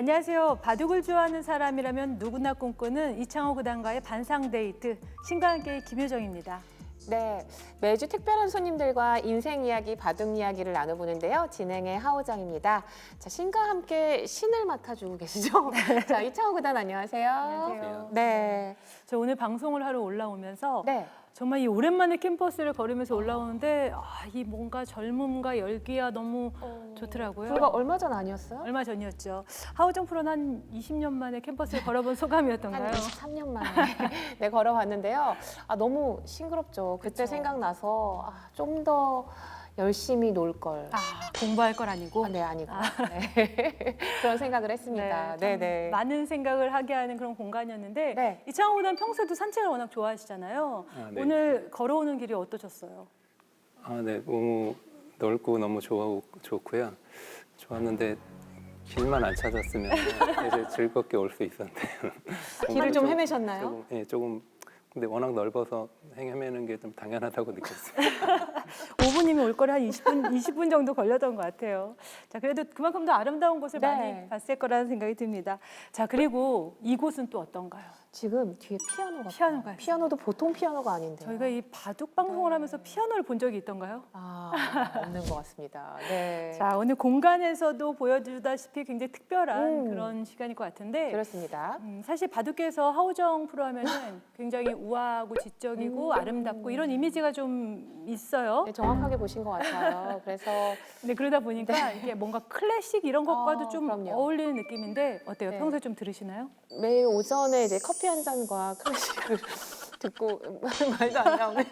안녕하세요. 바둑을 좋아하는 사람이라면 누구나 꿈꾸는 이창호 구단과의 반상 데이트, 신과 함께 김효정입니다. 네, 매주 특별한 손님들과 인생 이야기, 바둑 이야기를 나눠보는데요. 진행의 하호정입니다. 자, 신과 함께 신을 맡아주고 계시죠? 자, 이창호 구단 안녕하세요. 안녕하세요. 네. 저 오늘 방송을 하러 올라오면서 네. 정말 이 오랜만에 캠퍼스를 걸으면서 올라오는데 이 뭔가 젊음과 열기가 너무 좋더라고요. 불과 얼마 전 아니었어요? 얼마 전이었죠. 하우정 프로는 한 20년 만에 캠퍼스를 걸어본 소감이었던가요? 한 23년 만에 네, 걸어봤는데요. 너무 싱그럽죠. 그때 그쵸. 생각나서 좀 더 열심히 놀 걸. 공부할 걸 아니고. 네, 아니고. 네. 그런 생각을 했습니다. 네, 네. 많은 생각을 하게 하는 그런 공간이었는데 네. 이창호 구단 평소에도 산책을 워낙 좋아하시잖아요. 네. 오늘 걸어오는 길이 어떠셨어요? 네, 너무 넓고 너무 좋고요. 좋았는데 길만 안 찾았으면 이제 즐겁게 올 수 있었는데 길을 좀 헤매셨나요? 조금 근데 워낙 넓어서 헤매는 게 좀 당연하다고 느꼈어요. 5분이면 올 거리 한 20분 정도 걸렸던 것 같아요. 자, 그래도 그만큼 더 아름다운 곳을 네. 많이 봤을 거라는 생각이 듭니다. 자, 그리고 이곳은 또 어떤가요? 지금 뒤에 피아노가 피아노가 있어요. 피아노도 보통 피아노가 아닌데. 저희가 이 바둑 방송을 하면서 피아노를 본 적이 있던가요? 없는 것 같습니다. 네. 자, 오늘 공간에서도 보여주다시피 굉장히 특별한 그런 시간일 것 같은데 그렇습니다. 사실 바둑계에서 하우정 프로 하면은 굉장히 우아하고 지적이고 아름답고 이런 이미지가 좀 있어요. 네, 정확하게 보신 것 같아요. 그래서 네, 그러다 보니까 이게 뭔가 클래식 이런 것과도 좀 그럼요. 어울리는 느낌인데 어때요? 네. 평소에 좀 들으시나요? 매일 오전에 이제 커피 한 잔과 클래식을 듣고 말도 안 나오네요.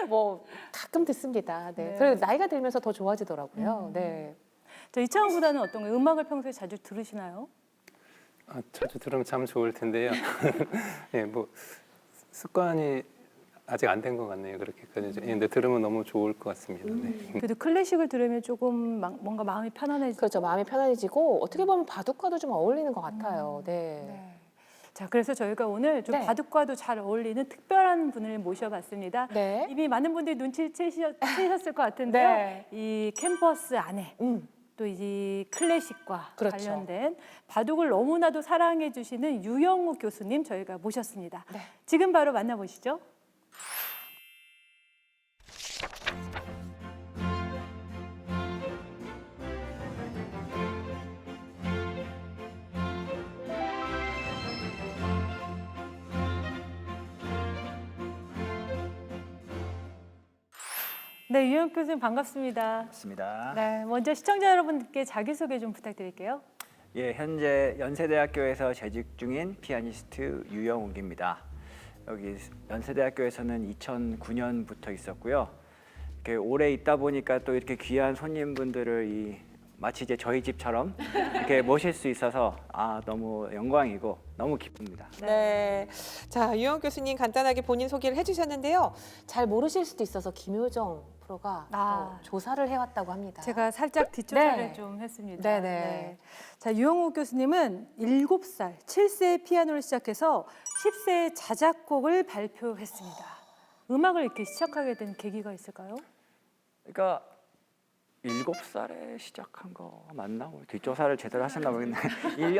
뭐 가끔 듣습니다. 네. 네. 그리고 나이가 들면서 더 좋아지더라고요. 네. 저 이창호 구단은 어떤가요? 음악을 평소에 자주 들으시나요? 자주 들으면 참 좋을 텐데요. 예, 뭐 습관이 아직 안 된 것 같네요. 그렇게까지. 근데 들으면 너무 좋을 것 같습니다. 네. 그래도 클래식을 들으면 조금 뭔가 마음이 편안해지죠. 그렇죠. 마음이 편안해지고 어떻게 보면 바둑과도 좀 어울리는 것 같아요. 네. 자, 그래서 저희가 오늘 좀 네. 바둑과도 잘 어울리는 특별한 분을 모셔봤습니다. 네. 이미 많은 분들이 눈치채셨을 것 같은데요. 네. 이 캠퍼스 안에 또 이 클래식과 그렇죠. 관련된 바둑을 너무나도 사랑해 주시는 유영욱 교수님 저희가 모셨습니다. 네. 지금 바로 만나보시죠. 네, 유영욱 교수님 반갑습니다. 맞습니다. 네, 먼저 시청자 여러분께 자기소개 좀 부탁드릴게요. 예, 현재 연세대학교에서 재직 중인 피아니스트 유영욱입니다. 여기 연세대학교에서는 2009년부터 있었고요. 이렇게 오래 있다 보니까 또 이렇게 귀한 손님분들을 마치 이제 저희 집처럼 이렇게 모실 수 있어서 너무 영광이고 너무 기쁩니다. 네. 자, 유영 교수님 간단하게 본인 소개를 해주셨는데요. 잘 모르실 수도 있어서 김효정 프로가 조사를 해왔다고 합니다. 제가 살짝 뒷조사를 네. 좀 했습니다. 네네. 자, 유영욱 교수님은 7살, 7세에 피아노를 시작해서 10세에 자작곡을 발표했습니다. 음악을 이렇게 시작하게 된 계기가 있을까요? 그러니까 7살에 시작한 거 맞나? 뒷조사를 제대로 하셨나 모르겠네.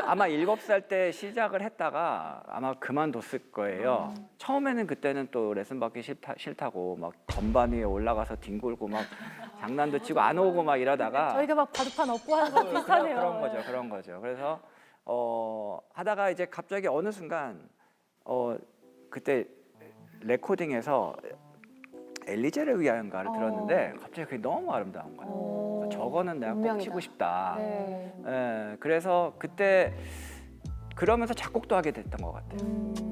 아마 7살 때 시작을 했다가 아마 그만뒀을 거예요. 처음에는 그때는 또 레슨 받기 싫다고 막 건반 위에 올라가서 뒹굴고 막 장난도 치고 안 오고 막 이러다가 저희가 막 바둑판 업고 하는 거 비슷하네요. 그런 거죠. 그래서 하다가 이제 갑자기 어느 순간 그때 레코딩에서 엘리제를 위하여인가를 들었는데 갑자기 그게 너무 아름다운 거예요. 그래서 저거는 내가 꼭 운명이다. 치고 싶다. 네. 예, 그래서 그때 그러면서 작곡도 하게 됐던 것 같아요.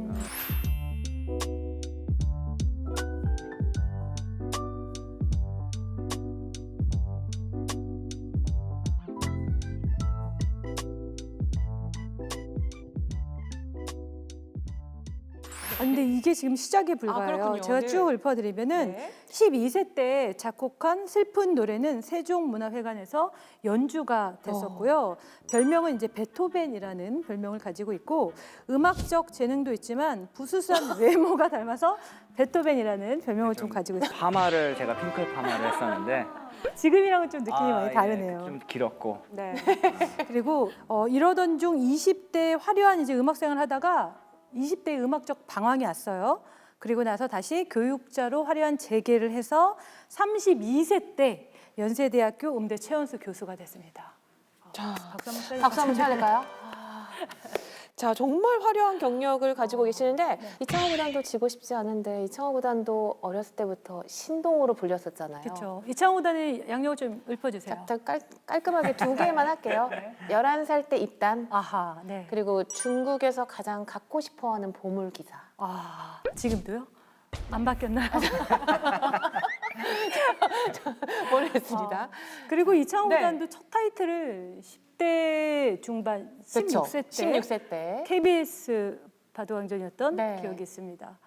근데 이게 지금 시작에 불과해요. 그렇군요. 제가 네. 쭉 읊어드리면은 네. 12세 때 작곡한 슬픈 노래는 세종문화회관에서 연주가 됐었고요. 별명은 이제 베토벤이라는 별명을 가지고 있고 음악적 재능도 있지만 부수수한 외모가 닮아서 베토벤이라는 별명을 좀 가지고 있습니다. 파마를 제가 핑클 파마를 했었는데 지금이랑은 좀 느낌이 아, 많이 예, 다르네요. 좀 길었고. 네. 그리고 이러던 중 20대 화려한 이제 음악 생활을 하다가 20대 음악적 방황이 왔어요. 그리고 나서 다시 교육자로 화려한 재개를 해서 32세 때 연세대학교 음대 최연소 교수가 됐습니다. 자, 박수 한번 쳐야 될까요? 박수 한번 쳐야 될까요? 자, 정말 화려한 경력을 가지고 계시는데 이창호 구단도 지고 싶지 않은데 이창호 구단도 어렸을 때부터 신동으로 불렸었잖아요. 그렇죠. 이창호 구단의 양력을 좀 읊어주세요. 자, 깔끔하게 두 개만 할게요. 11살 때 입단, 아하, 네. 그리고 중국에서 가장 갖고 싶어하는 보물 기사. 아, 지금도요? 안 바뀌었나요? 모르겠습니다. 그리고 이창호 네. 구단도 첫 타이틀을 10대 중반, 16세 때 16세 때. KBS 바둑왕전이었던 네. 기억이 있습니다.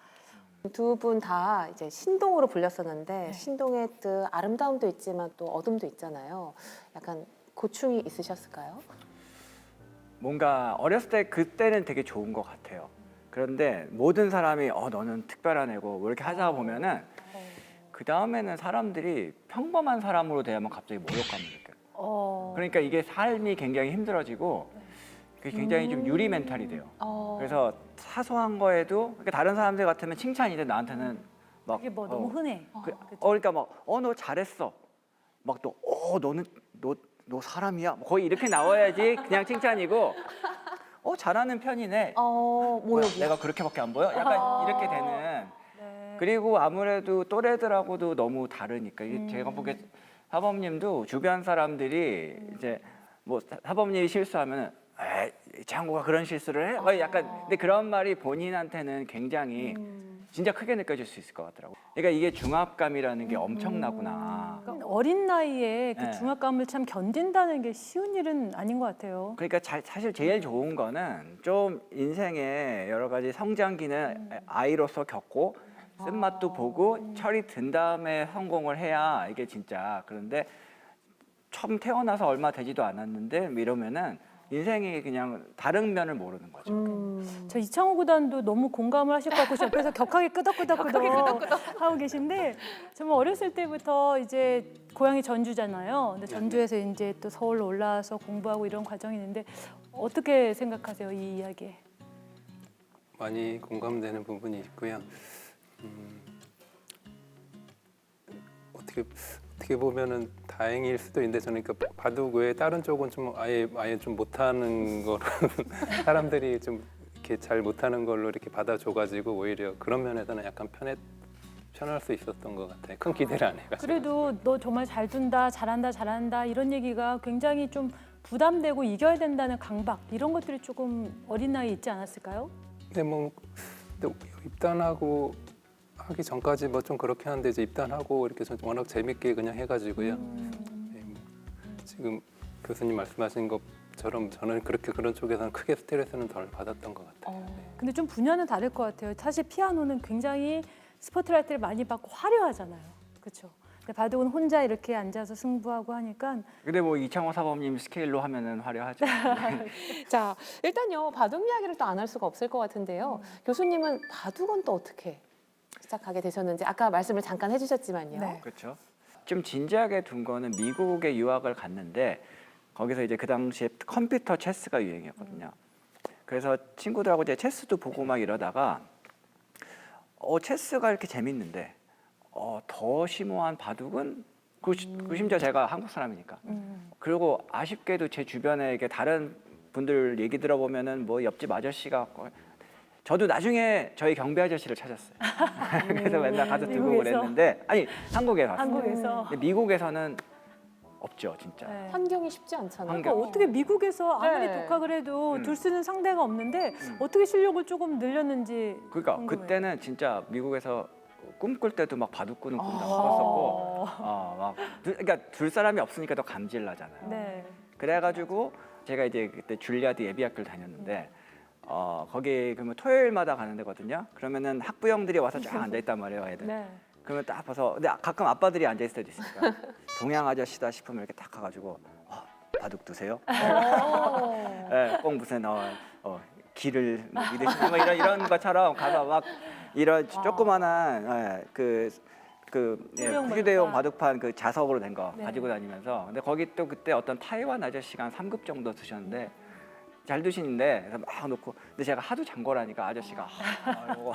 두 분 다 이제 신동으로 불렸었는데 신동의 뜻 아름다움도 있지만 또 어둠도 있잖아요. 약간 고충이 있으셨을까요? 뭔가 어렸을 때 그때는 되게 좋은 것 같아요. 그런데 모든 사람이 너는 특별한 애고 뭐 이렇게 하다 보면은 그 다음에는 사람들이 평범한 사람으로 대하면 갑자기 모욕감을 느껴요. 그러니까 이게 삶이 굉장히 힘들어지고 그게 굉장히 좀 유리 멘탈이 돼요. 그래서 사소한 거에도 그러니까 다른 사람들 같으면 칭찬인데 나한테는 막 이게 뭐 너무 흔해. 그러니까 막 너 잘했어. 막 또 너는 너 사람이야. 거의 이렇게 나와야지 그냥 칭찬이고. 잘하는 편이네. 모욕이. 내가 그렇게밖에 안 보여? 약간 이렇게 되는. 네. 그리고 아무래도 또래들하고도 너무 다르니까 이게 제가 보기에 사범님도 주변 사람들이 이제 뭐 사범님이 실수하면은 장구가 그런 실수를 해? 막 약간 근데 그런 말이 본인한테는 굉장히 진짜 크게 느껴질 수 있을 것 같더라고. 그러니까 이게 중압감이라는 게 엄청나구나. 그러니까 어린 나이에 그 네. 중압감을 참 견딘다는 게 쉬운 일은 아닌 것 같아요. 그러니까 사실 제일 좋은 거는 좀 인생의 여러 가지 성장기는 아이로서 겪고 쓴맛도 보고 철이 든 다음에 성공을 해야 이게 진짜. 그런데 처음 태어나서 얼마 되지도 않았는데 이러면은 인생이 그냥 다른 면을 모르는 거죠. 저 이창호 구단도 너무 공감을 하실 것 같고 옆에서 격하게 끄덕끄덕 하고 계신데 정말 어렸을 때부터 이제 고향이 전주잖아요. 근데 전주에서 이제 또 서울로 올라와서 공부하고 이런 과정이 있는데 어떻게 생각하세요, 이 이야기에? 많이 공감되는 부분이 있고요. 어떻게 보면은 다행일 수도 있는데 저는 그 바둑 외에 다른 쪽은 좀 아예 좀 못하는 거로 사람들이 좀 이렇게 잘 못하는 걸로 이렇게 받아줘가지고 오히려 그런 면에서는 약간 편할 수 있었던 것 같아요. 큰 기대를 안 해가지고. 그래도 너 정말 잘 둔다, 잘한다 이런 얘기가 굉장히 좀 부담되고 이겨야 된다는 강박 이런 것들이 조금 어린 나이에 있지 않았을까요? 근데 입단하고 하기 전까지 뭐 좀 그렇게 하는데 이제 입단하고 이렇게 워낙 재밌게 그냥 해가지고요. 네, 지금 교수님 말씀하신 것처럼 저는 그렇게 그런 쪽에서는 크게 스트레스는 덜 받았던 것 같아요. 네. 근데 좀 분야는 다를 것 같아요. 사실 피아노는 굉장히 스포트라이트를 많이 받고 화려하잖아요. 그렇죠? 근데 바둑은 혼자 이렇게 앉아서 승부하고 하니까 근데 뭐 이창호 사범님 스케일로 하면은 화려하죠. 자, 일단요 바둑 이야기를 또 안 할 수가 없을 것 같은데요. 교수님은 바둑은 또 어떻게 시작하게 되셨는지 아까 말씀을 잠깐 해주셨지만요. 네. 그렇죠. 좀 진지하게 둔 거는 미국에 유학을 갔는데 거기서 이제 그 당시에 컴퓨터 체스가 유행이었거든요. 그래서 친구들하고 이제 체스도 보고 막 이러다가 체스가 이렇게 재밌는데 더 심오한 바둑은 그 심지어 제가 한국 사람이니까. 그리고 아쉽게도 제 주변에 이게 다른 분들 얘기 들어보면은 뭐 옆집 아저씨가 저도 나중에 저희 경비 아저씨를 찾았어요. 그래서 맨날 가서 두고 미국에서? 그랬는데 아니 한국에 갔어요. 한국에서 근데 미국에서는 없죠 진짜. 네. 환경이 쉽지 않잖아요. 환경. 그러니까 어떻게 미국에서 아무리 네. 독학을 해도 둘 수 있는 상대가 없는데 어떻게 실력을 조금 늘렸는지 그러니까 궁금해요. 그때는 진짜 미국에서 꿈꿀 때도 막 바둑꾸는 꿈도 꿨었고 그러니까 둘 사람이 없으니까 더 감질 나잖아요. 네. 그래가지고 제가 이제 그때 줄리아드 예비학교를 다녔는데 거기 그러면 토요일마다 가는 데거든요. 그러면은 학부형들이 와서 쫙 앉아 있단 말이에요, 애들. 네. 그러면 딱 봐서 근데 가끔 아빠들이 앉아 있을 때도 있으니까 동양 아저씨다 싶으면 이렇게 딱 가가지고 바둑 두세요. 네, 꼭 무슨 길을 믿으시는 뭐 이런 것처럼 가서 막 이런 조그만한 그 휴대용 바둑판 그 자석으로 된 거 네. 가지고 다니면서 근데 거기 또 그때 어떤 타이완 아저씨가 한 3급 정도 드셨는데 잘 드시는데 그래서 막 놓고 근데 제가 하도 잔 거라니까 아저씨가 이거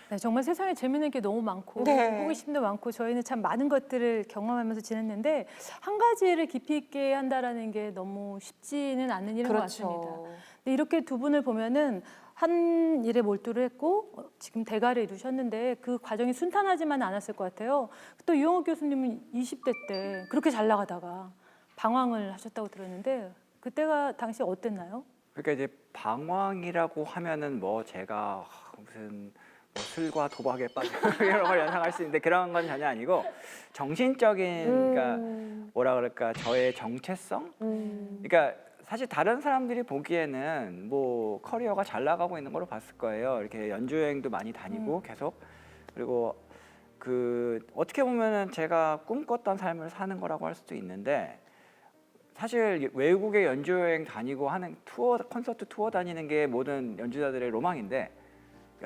네, 정말 세상에 재밌는 게 너무 많고 네. 호기심도 많고 저희는 참 많은 것들을 경험하면서 지냈는데 한 가지를 깊이 있게 한다라는 게 너무 쉽지는 않은 일인 것 같습니다. 그렇죠. 근데 이렇게 두 분을 보면은 한 일에 몰두를 했고 지금 대가를 이루셨는데 그 과정이 순탄하지만 않았을 것 같아요. 또 유영옥 교수님은 20대 때 그렇게 잘 나가다가 방황을 하셨다고 들었는데 그때가 당시 어땠나요? 그러니까 이제 방황이라고 하면은 뭐 제가 무슨 뭐 술과 도박에 빠져 이런 걸 연상할 수 있는데 그런 건 전혀 아니고 정신적인 그러니까 뭐라 그럴까 저의 정체성 그러니까 사실 다른 사람들이 보기에는 뭐 커리어가 잘 나가고 있는 걸로 봤을 거예요. 이렇게 연주 여행도 많이 다니고 계속 그리고 그 어떻게 보면은 제가 꿈꿨던 삶을 사는 거라고 할 수도 있는데 사실 외국에 연주 여행 다니고 하는 투어 콘서트 투어 다니는 게 모든 연주자들의 로망인데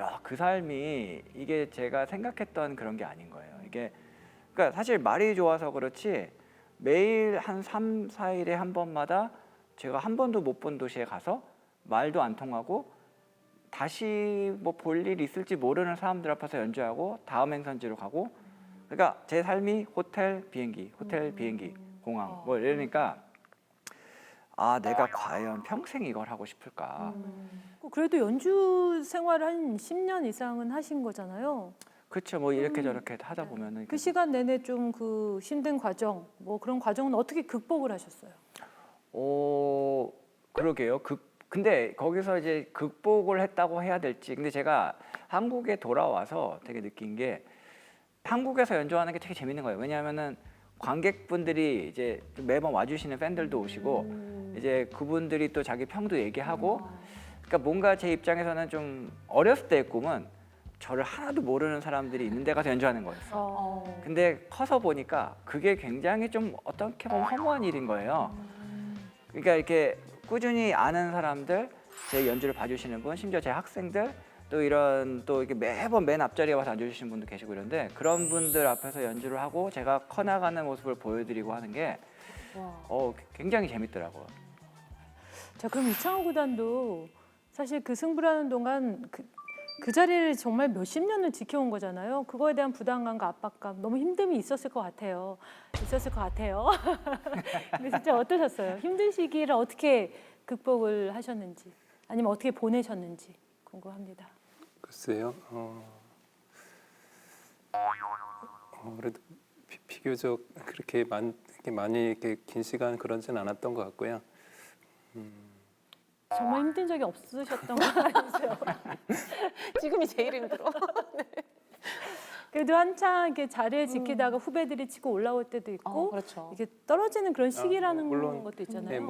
야, 그 삶이 이게 제가 생각했던 그런 게 아닌 거예요. 이게 그러니까 사실 말이 좋아서 그렇지 매일 한 3, 4일에 한 번마다 제가 한 번도 못 본 도시에 가서 말도 안 통하고 다시 뭐 볼 일 있을지 모르는 사람들 앞에서 연주하고 다음 행선지로 가고 그러니까 제 삶이 호텔 비행기 공항 뭐 이러니까 아 내가 과연 평생 이걸 하고 싶을까 그래도 연주 생활을 한 10년 이상은 하신 거잖아요. 그렇죠 뭐 이렇게 저렇게 하다 보면은 그 시간 내내 좀 그 힘든 과정, 뭐 그런 과정은 어떻게 극복을 하셨어요? 그러게요. 근데 거기서 이제 극복을 했다고 해야 될지. 근데 제가 한국에 돌아와서 되게 느낀 게 한국에서 연주하는 게 되게 재밌는 거예요. 왜냐하면은 관객분들이 이제 매번 와주시는 팬들도 오시고 이제 그분들이 또 자기 평도 얘기하고 그러니까 뭔가 제 입장에서는 좀 어렸을 때의 꿈은 저를 하나도 모르는 사람들이 있는 데 가서 연주하는 거였어요. 근데 커서 보니까 그게 굉장히 좀 어떻게 보면 허무한 일인 거예요. 그러니까 이렇게 꾸준히 아는 사람들, 제 연주를 봐주시는 분, 심지어 제 학생들, 또 이런 또 이렇게 매번 맨 앞자리에 와서 앉아주시는 분도 계시고 이런데 그런 분들 앞에서 연주를 하고 제가 커나가는 모습을 보여드리고 하는 게 굉장히 재밌더라고요. 자, 그럼 이창호 구단도 사실 그 승부라는 동안 그 자리를 정말 몇십 년을 지켜온 거잖아요. 그거에 대한 부담감과 압박감, 너무 힘듦이 있었을 것 같아요. 근데 진짜 어떠셨어요? 힘든 시기를 어떻게 극복을 하셨는지, 아니면 어떻게 보내셨는지 궁금합니다. 글쎄요. 그래도 비교적 그렇게 많이 이렇게 긴 시간 그러진 않았던 것 같고요. 정말 힘든 적이 없으셨던 거 아니죠? 지금이 제일 힘들어. 그래도 한창 이렇게 자리에 지키다가 후배들이 치고 올라올 때도 있고 그렇죠. 이게 떨어지는 그런 시기라는 물론, 것도 있잖아요.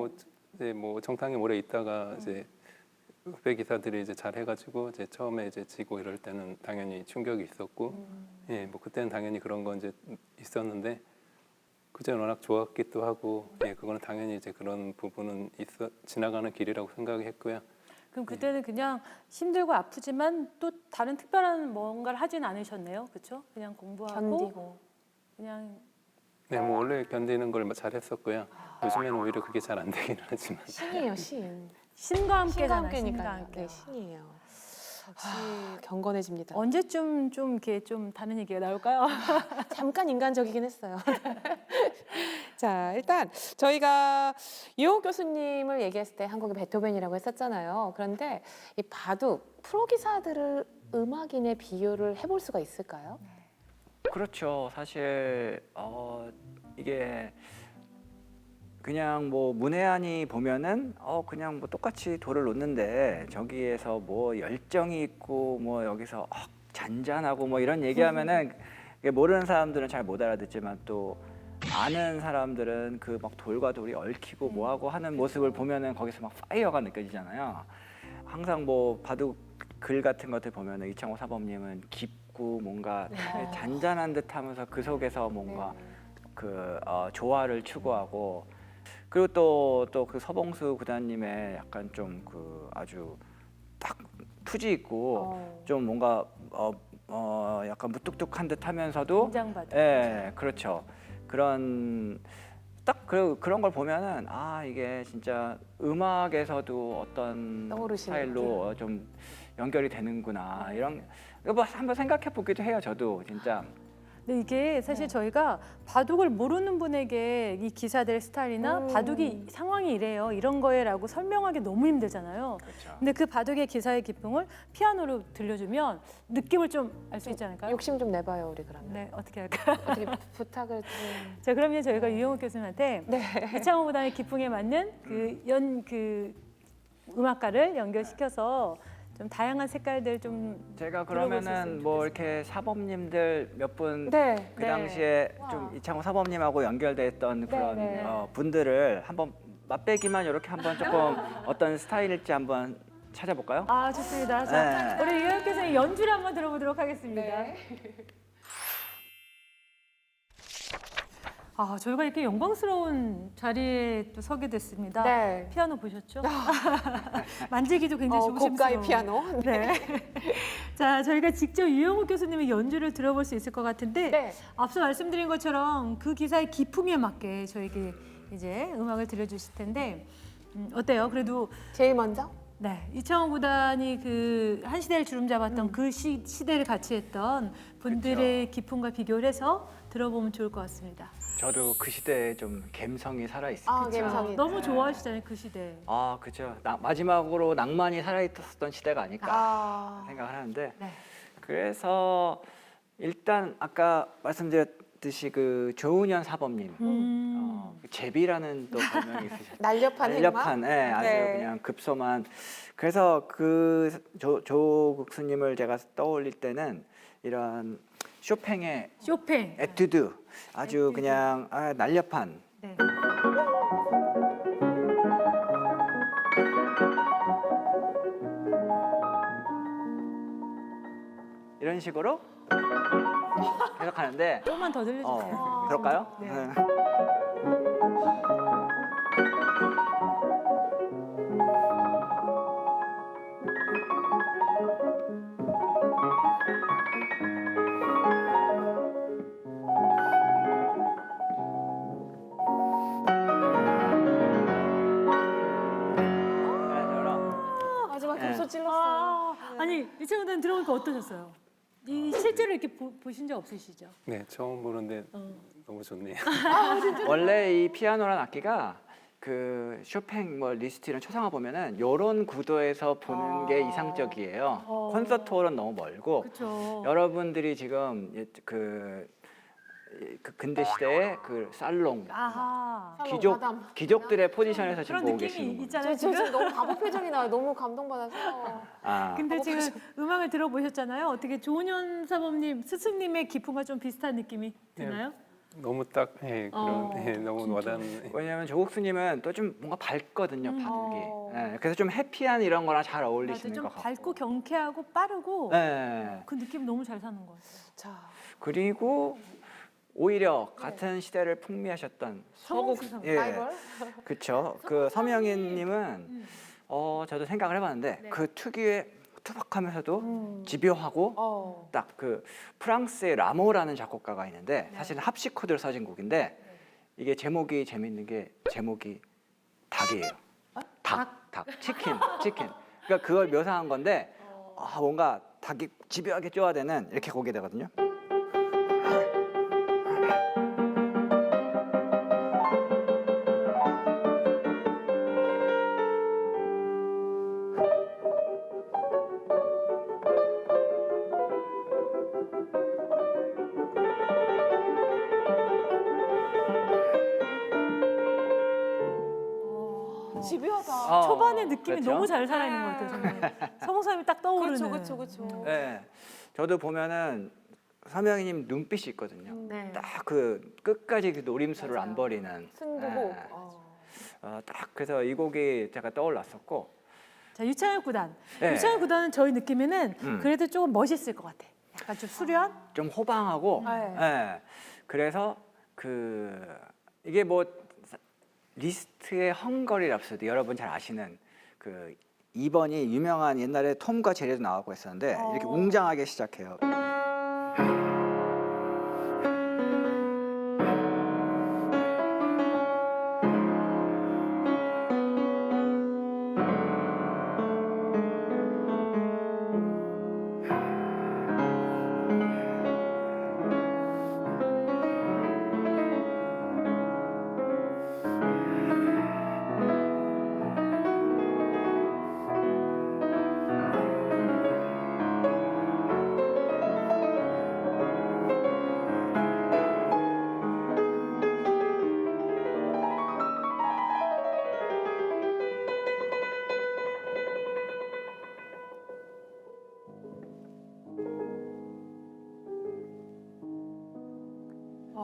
뭐 정탕에 오래 있다가 이제 후배 기사들이 이제 잘 해가지고 이제 처음에 이제 지고 이럴 때는 당연히 충격이 있었고, 예, 뭐 그때는 당연히 그런 건 이제 있었는데 그전 워낙 좋았기도 하고, 예, 그거는 당연히 이제 그런 부분은 지나가는 길이라고 생각했고요. 그럼 그때는 그냥 힘들고 아프지만 또 다른 특별한 뭔가를 하진 않으셨네요, 그렇죠? 그냥 공부하고 견디고. 그냥 네, 뭐 원래 견디는 걸 잘했었고요. 요즘에는 오히려 그게 잘 안 되기는 하지만. 신이에요, 신. 신과 함께잖아요. 신과 함께니까요. 함께. 네, 신이에요. 역시 경건해집니다. 언제쯤 좀 이렇게 좀 다른 얘기가 나올까요? 잠깐 인간적이긴 했어요. 자, 일단 저희가 유호 교수님을 얘기했을 때 한국의 베토벤이라고 했었잖아요. 그런데 이 바둑 프로 기사들을 음악인에 비교를 해볼 수가 있을까요? 그렇죠. 사실 이게 그냥 뭐 문외한이 보면은 그냥 뭐 똑같이 돌을 놓는데 저기에서 뭐 열정이 있고 뭐 여기서 잔잔하고 뭐 이런 얘기하면은 이게 모르는 사람들은 잘 못 알아듣지만 또 아는 사람들은 그 막 돌과 돌이 얽히고 뭐하고 하는 모습을 보면은 거기서 막 파이어가 느껴지잖아요. 항상 뭐 바둑 글 같은 것들 보면은 이창호 사범님은 깊고 뭔가 잔잔한 듯하면서 그 속에서 뭔가 그 조화를 추구하고 그리고 또 그 서봉수 구단님의 약간 좀 그 아주 딱 투지 있고 좀 뭔가 약간 무뚝뚝한 듯하면서도 긴장받아. 예, 그렇죠. 그런 그런 걸 보면은 이게 진짜 음악에서도 어떤 떠오르시는 스타일로 좀 연결이 되는구나 이런 뭐 한번 생각해 보기도 해요. 저도 진짜 근데 이게 사실 저희가 바둑을 모르는 분에게 이 기사들 스타일이나 바둑이 상황이 이래요. 이런 거예라고 설명하기 너무 힘들잖아요. 그렇죠. 근데 그 바둑의 기사의 기풍을 피아노로 들려주면 느낌을 좀 알 수 있지 않을까요? 욕심 좀 내봐요, 우리 그러면. 네, 어떻게 할까요? 어떻게 부탁을 좀. 자, 그러면 저희가 유영욱 교수님한테 네. 이창호 구단의 기풍에 맞는 그 음악가를 연결시켜서 좀 다양한 색깔들 좀 제가 들어볼 수 그러면은 있으면 뭐 이렇게 사범님들 몇 분 그 네. 네. 당시에 와. 좀 이창호 사범님하고 연결돼 있던 그런 네. 분들을 한번 맛배기만 이렇게 한번 조금 어떤 스타일일지 한번 찾아볼까요? 아, 좋습니다. 자, 네. 우리 유영욱 교수님 연주를 한번 들어보도록 하겠습니다. 네. 아, 저희가 이렇게 영광스러운 자리에 또 서게 됐습니다. 네. 피아노 보셨죠? 만지기도 굉장히 조심스러워. 고가의 피아노. 네. 자, 저희가 직접 유영욱 교수님의 연주를 들어볼 수 있을 것 같은데 네. 앞서 말씀드린 것처럼 그 기사의 기풍에 맞게 저에게 이제 음악을 들려주실 텐데 어때요? 그래도 제일 먼저. 네, 이창호 구단이 그 한 시대를 주름 잡았던 그 시대를 같이 했던 분들의 기풍과 비교를 해서 들어보면 좋을 것 같습니다. 저도 그 시대에 좀 감성이 살아 있습니다. 아, 감성이. 너무 좋아하시잖아요, 그 시대. 그렇죠. 마지막으로 낭만이 살아 있었던 시대가 아닐까 생각을 하는데 네. 그래서 일단 아까 말씀드렸듯이 그 조은현 사범님 제비라는 또 별명이 있으셨죠. 날렵한 날렵한, 행마? 예, 아주 네. 그냥 급소만. 그래서 그 조국수님을 제가 떠올릴 때는 이런 쇼팽의 쇼팽. 에튜드 아주 에튜드. 그냥 날렵한. 네. 이런 식으로 계속 하는데 조금만 더 들려주세요. 그럴까요? 네. 마지막 네. 금소 찔렀어요. 아니 이창호 구단 들어보니까 어떠셨어요? 이 실제로 이렇게 보신 적 없으시죠? 네, 처음 보는데 너무 좋네요. 원래 이 피아노란 악기가 그 쇼팽 뭐 리스트 이런 초상화 보면은 이런 구도에서 보는 게 이상적이에요. 콘서트홀은 너무 멀고 그렇죠. 여러분들이 지금 그 근대 시대의 그 살롱 아하. 마담. 귀족들의 포지션에서 지금 그런 보고 느낌이 계시는 거예요. 있잖아요. 저 지금. 지금 너무 바보 표정이 나요. 너무 감동받아서. 근데 지금 음악을 들어보셨잖아요. 어떻게 조은현 사범님 스승님의 기풍과 좀 비슷한 느낌이 드나요? 너무 딱 너무 진짜. 와닿는. 왜냐하면 조국수님은 또 좀 뭔가 밝거든요, 바둑이. 어. 예, 그래서 좀 해피한 이런 거랑 잘 맞아, 어울리시는 좀 것 같고. 밝고 경쾌하고 빠르고 예. 그 느낌 너무 잘 사는 것 같아요. 자, 그리고 오히려 같은 시대를 풍미하셨던 서국 수상. 라이벌. 그렇죠. 그 서명인님은 저도 생각을 해봤는데 네. 그 특유의 투박하면서도 집요하고 딱 그 프랑스의 라모라는 작곡가가 있는데 네. 사실은 합시 코드를 써진 곡인데 이게 제목이 재밌는 게 제목이 닭이에요. 닭, 치킨. 그러니까 그걸 묘사한 건데 뭔가 닭이 집요하게 쪼아대는 이렇게 곡이 되거든요. 집요하다. 초반의 느낌이 그렇죠? 너무 잘 살아있는 것 같아요. 정말. 서봉사님이 딱 떠오르는. 그렇죠. 네, 저도 보면은 서명희님 눈빛이 있거든요. 네. 딱 그 끝까지 그 노림수를 맞아요. 안 버리는. 승부고. 네. 딱 그래서 이 곡이 제가 떠올랐었고. 자, 유창혁 구단. 네. 유창혁 구단은 저희 느낌에는 그래도 조금 멋있을 것 같아. 약간 좀 수려한? 좀 호방하고. 네. 네. 그래서 그 이게 뭐 리스트의 헝거리 랍소디 여러분 잘 아시는 그 2번이 유명한 옛날에 톰과 제리도 나오고 했었는데 이렇게 웅장하게 시작해요.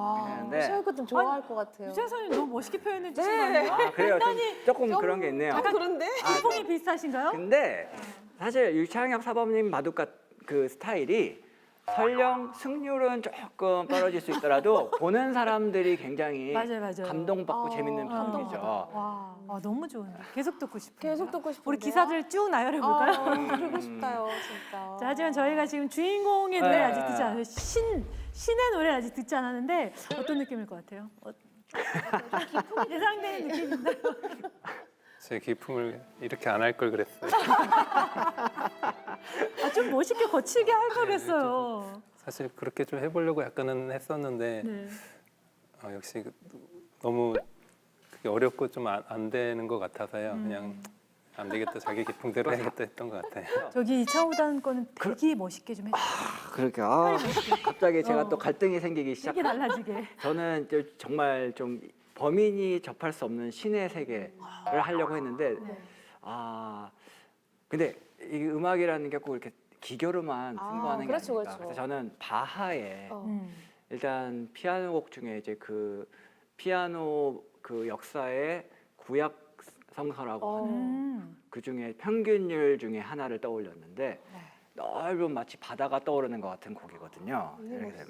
와, 되는데. 시아이가 좀 좋아할 것 같아요. 유재 선생님 너무 멋있게 표현해 주신 네. 거 아니에요? 아 그래요. 조금 그런 게 있네요. 약간 그런데? 기풍이 비슷하신가요? 근데 사실 유창혁 사범님 바둑가 그 스타일이 설령 승률은 조금 떨어질 수 있더라도 보는 사람들이 굉장히 맞아요. 감동받고 재밌는 감동받아. 방송이죠. 와, 너무 좋은데. 계속 듣고 싶어요. 계속 듣고 싶은데요. 우리 기사들 쭉 나열해 볼까요? 그러고 싶다요, 진짜. 자, 하지만 저희가 지금 주인공의 노래 아직 듣지 않아요. 신의 노래 아직 듣지 않았는데 어떤 느낌일 것 같아요? 예상되는 느낌인가요? 제 기품을 이렇게 안 할 걸 그랬어요. 좀 멋있게 거칠게 할 걸 그랬어요. 사실 그렇게 좀 해보려고 약간은 했었는데 네. 역시 너무 그게 어렵고 좀 안 되는 것 같아서요. 그냥 안 되겠다, 자기 기풍대로 해야겠다 했던 것 같아요. 저기 이창호단 거는 되게 멋있게 좀 해주세요. 그렇게 갑자기 제가 또 갈등이 생기기 시작. 되게 달라지게. 저는 정말 좀 범인이 접할 수 없는 신의 세계를 하려고 했는데 근데 이 음악이라는 게 꼭 이렇게 기교로만 승부하는 게 그렇죠, 아니니까. 그렇죠. 그래서 저는 바하의 음. 일단 피아노 곡 중에 이제 그 피아노 그 역사의 구약 성서라고 하는 그 중에 평균율 중에 하나를 떠올렸는데 넓은 마치 바다가 떠오르는 것 같은 곡이거든요. 이렇게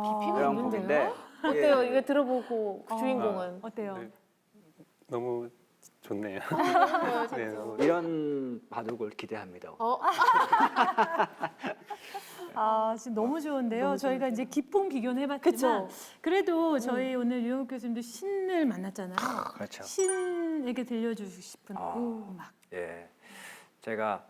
깊이가 이런 있는데요? 곡인데 어때요? 이거 들어보고 그 주인공은? 어때요? 네. 너무 좋네요. 네, 너무 이런 바둑을 기대합니다. 지금 너무 좋은데요. 저희가 이제 기쁨 비교는 해봤지만 그래도 저희 오늘 유영욱 교수님도 신을 만났잖아요. 그렇죠. 신에게 들려주고 싶은 음악. 예, 제가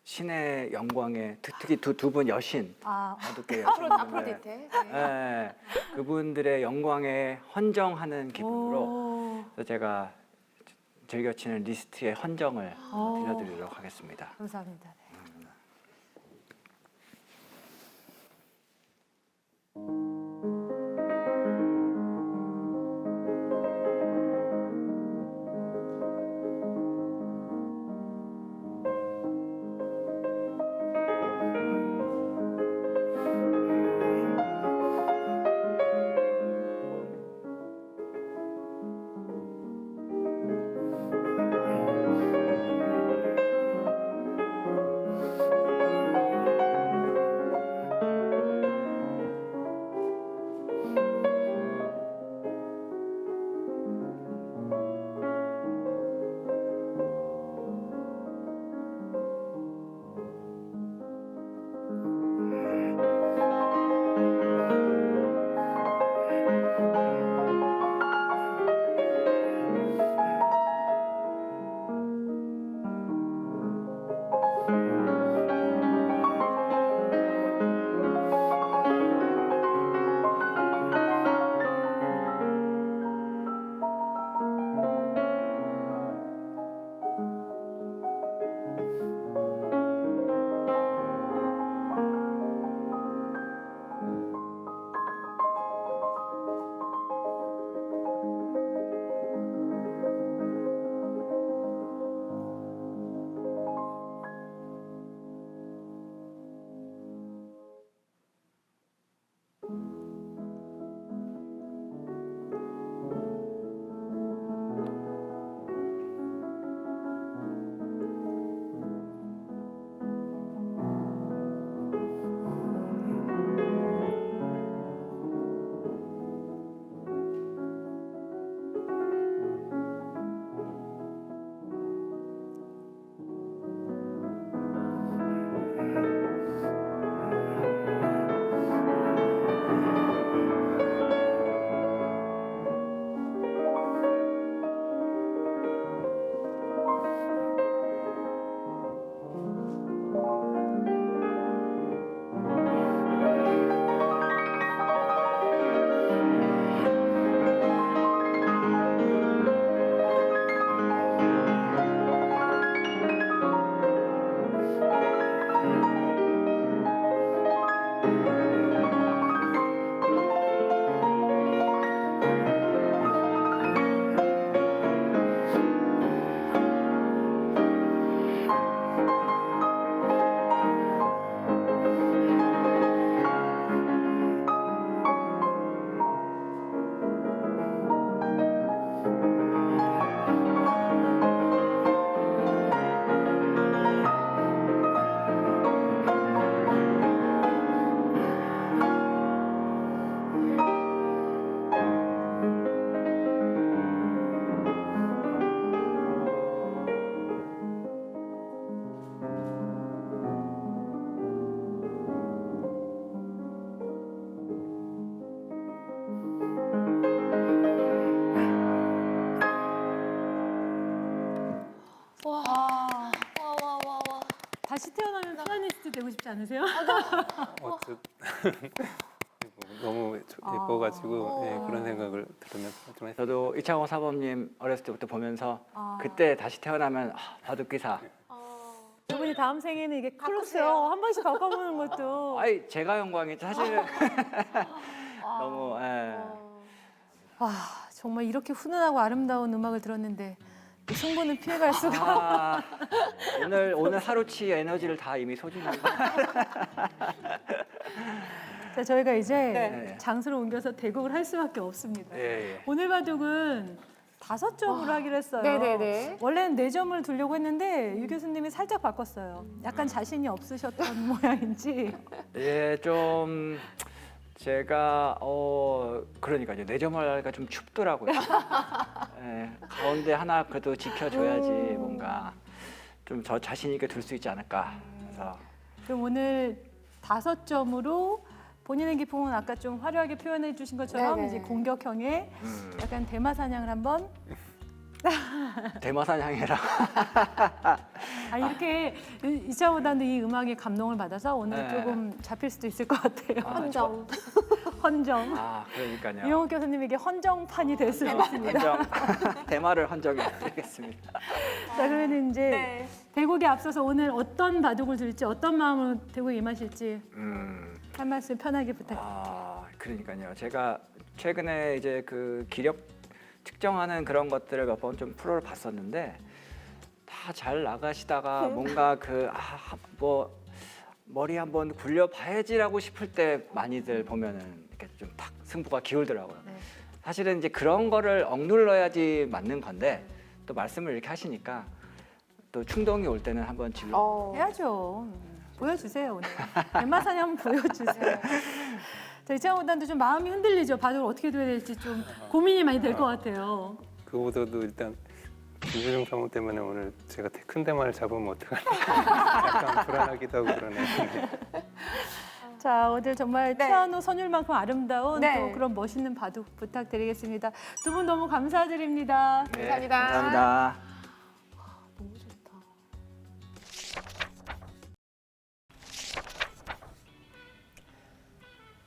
신의 영광에 특히 두 분 여신 바둑계 여신 아프로디테. 예, 그분들의 영광에 헌정하는 기분으로 그래서 제가 즐겨치는 리스트의 헌정을 들려드리도록 하겠습니다. 감사합니다. 네. 되고 싶지 않으세요? 어쩌 너무 예뻐가지고 예, 그런 생각을 들으면서 좀 했어요. 저도 이창호 사범님 어렸을 때부터 보면서 그때 다시 태어나면 바둑기사. 두 분이 다음 생에는 이게 크로스요. 한 번씩 바꿔보는 것도. 아이 제가 영광이죠. 사실은 너무 와, 정말 이렇게 훈훈하고 아름다운 음악을 들었는데 이 승부는 피해갈 수가. 아, 오늘 하루치 에너지를 다 이미 소진한 자, 저희가 이제 네. 장소를 옮겨서 대국을 할 수밖에 없습니다. 예, 예. 오늘 바둑은 5점으로 하기로 했어요. 네네네. 원래는 4점을 두려고 했는데 유 교수님이 살짝 바꿨어요. 약간 자신이 없으셨던 모양인지. 예, 좀 제가 그러니까요. 4점을 하기가 좀 춥더라고요. 예, 가운데 하나 그래도 지켜줘야지 뭔가 좀 저 자신 있게 둘 수 있지 않을까. 그래서 그럼 오늘 5점으로 본인의 기풍은 아까 좀 화려하게 표현해 주신 것처럼 네네. 이제 공격형의 약간 대마 사냥을 한번 대마사냥해라. 이렇게 이차보다도 이 음악에 감동을 받아서 오늘 네. 조금 잡힐 수도 있을 것 같아요. 헌정. 헌정. 그러니까요. 이용욱 교수님에게 헌정판이 될 수 있습니다. 헌정 대마를 헌정해드리겠습니다. 자, 그러면 이제 네. 대국에 앞서서 오늘 어떤 바둑을 들지 어떤 마음으로 대국에 임하실지 한 말씀 편하게 부탁드립니다. 그러니까요. 제가 최근에 이제 그 기력 측정하는 그런 것들을 몇 번 좀 프로를 봤었는데 다 잘 나가시다가 뭔가 뭐 머리 한번 굴려봐야지라고 싶을 때 많이들 보면은 이렇게 좀 탁 승부가 기울더라고요. 네. 사실은 이제 그런 거를 억눌러야지 맞는 건데 또 말씀을 이렇게 하시니까 또 충동이 올 때는 한번 질러. 해야죠. 보여주세요 오늘. 대마 사냥 한번 보여주세요. 자, 이창호단도 좀 마음이 흔들리죠. 바둑을 어떻게 둬야 될지 좀 고민이 많이 될 것 같아요. 그거보다도 일단 김세중 사모 때문에 오늘 제가 큰 대만을 잡으면 어떡하나 약간 불안하기도 하고 그러네요. 자, 오늘 정말 네. 피아노 선율만큼 아름다운 네. 또 그런 멋있는 바둑 부탁드리겠습니다. 두 분 너무 감사드립니다. 네, 감사합니다. 감사합니다. 너무 좋다.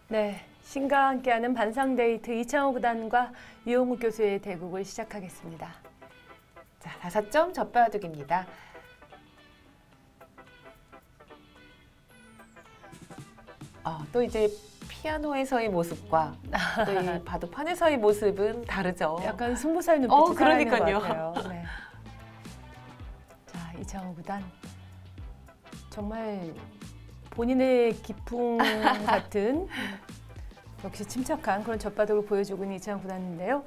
네, 신과 함께하는 반상 데이트 이창호 구단과 유용욱 교수의 대국을 시작하겠습니다. 자, 5점 젖바둑입니다. 또 이제 피아노에서의 모습과 또 이 바둑판에서의 모습은 다르죠. 약간 승부살 눈빛이 살아있는 것 그러니까요. 같아요. 네. 자, 이창호 구단 정말 본인의 기풍 같은 역시 침착한 그런 젖바둑을 보여주고 있는 이창호 구단인데요.